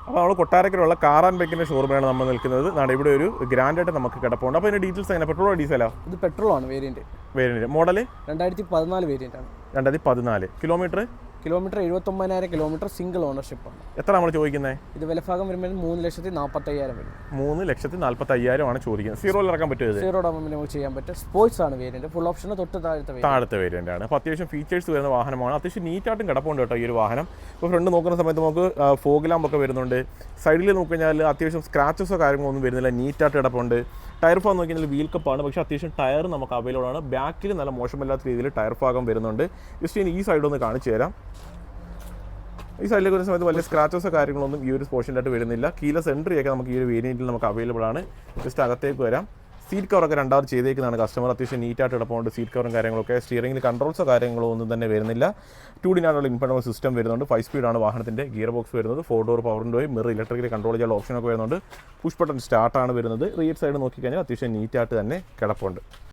അപ്പോൾ നമ്മൾ കൊട്ടാരക്കരയുള്ള car and ബൈക്കിൻ്റെ ഷോറൂമിലാണ് നമ്മൾ നിൽക്കുന്നത്. ഇവിടെ ഒരു ഗ്രാൻഡായിട്ട് നമുക്ക് കിടപ്പുണ്ട്. അപ്പോൾ ഇതിൻ്റെ ഡീറ്റെയിൽസ് എങ്ങനെ, പെട്രോളോ ഡീസലോ? ഇത് പെട്രോളാണ് വേരിയൻറ്റ്. മോഡൽ 2014 വേരിയൻ്റ് ആണ്. 2014. കിലോമീറ്റർ 79,000 കിലോമീറ്റർ, സിംഗിൾ ഓണർഷിപ്പാണ്. എത്ര നമ്മൾ ചോദിക്കുന്നത്? ഇത് വിലഭാഗം വരുമ്പോൾ 3,45,000 വരും. 3,45,000 ആണ് ചോദിക്കുന്നത്. സീറോയിൽ ഇറക്കാൻ പറ്റുമോ? സീറോ ഡൗൺ പേയ്മെന്റ് നമുക്ക് ചെയ്യാൻ പറ്റും. സ്പോർട്സ് ആണ് വേരിയന്റ്, ഫുൾ ഓപ്ഷൻ തൊട്ട് താഴത്തെ വേരിയന്റ് ആണ്. അപ്പോൾ അത്യാവശ്യം ഫീച്ചേഴ്സ് വരുന്ന വാഹനമാണ്. അത്യാവശ്യം നീറ്റായിട്ടും കിടപ്പുണ്ട് കേട്ടോ ഈ ഒരു വാഹനം. ഇപ്പോൾ ഫ്രണ്ട് നോക്കുന്ന സമയത്ത് നമുക്ക് ഫോഗ് ലാമ്പൊക്കെ വരുന്നുണ്ട്. സൈഡിൽ നോക്കിക്കഴിഞ്ഞാൽ അത്യാവശ്യം സ്ക്രാച്ചസോ കാര്യങ്ങളോ ഒന്നും വരുന്നില്ല, നീറ്റായിട്ട് കിടപ്പുണ്ട്. ടയർ ഭാഗം നോക്കിക്കഴിഞ്ഞാൽ വീൽ കപ്പാണ്, പക്ഷേ അത്യാവശ്യം ടയർ നമുക്ക് അവൈലബിൾ ആണ്. ബാക്കിൽ നല്ല മോശമില്ലാത്ത രീതിയിൽ ടയർ ഭാഗം വരുന്നുണ്ട്. ജസ്റ്റ് ഈ സൈഡ് ഒന്ന് കാണിച്ചു തരാം. ഈ സൈഡിലേക്ക് വരുന്ന സമയത്ത് വലിയ സ്ക്രാച്ചസോ കാര്യങ്ങളൊന്നും ഈ ഒരു പോർഷനിലായിട്ട് വരുന്നില്ല. കീലെസ് എൻട്രി ഒക്കെ നമുക്ക് ഈ ഒരു വേരിയൻറ്റിൽ നമുക്ക് അവൈലബിൾ ആണ്. ജസ്റ്റ് അകത്തേക്ക് വരാം. സീറ്റ് കവറൊക്കെ രണ്ടാമത് ചെയ്തേക്കുന്നതാണ് കസ്റ്റമർ. അത്യാവശ്യം നീറ്റായിട്ട് കിടപ്പുണ്ട് സീറ്റ് കവറും കാര്യങ്ങളൊക്കെ. സ്റ്റിയറിംഗിൽ കൺട്രോൾസോ കാര്യങ്ങളോ ഒന്നും തന്നെ വരുന്നില്ല. 2D ഇൻഫർമേഷൻ സിസ്റ്റം വരുന്നുണ്ട്. 5 സ്പീഡാണ് വാഹനത്തിൻ്റെ ഗിയർ ബോക്സ് വരുന്നത്. 4 ഡോർ പവർ വിൻഡോയും മിറർ ഇലക്ട്രിക്കലി കൺട്രോൾ ചെയ്യാനുള്ള ഓപ്ഷനൊക്കെ വരുന്നുണ്ട്. പുഷ് ബട്ടൺ സ്റ്റാർട്ടാണ് വരുന്നത്. റിയർ സൈഡ് നോക്കിക്കഴിഞ്ഞാൽ അത്യാവശ്യം നീറ്റായിട്ട് തന്നെ കിടപ്പുണ്ട്.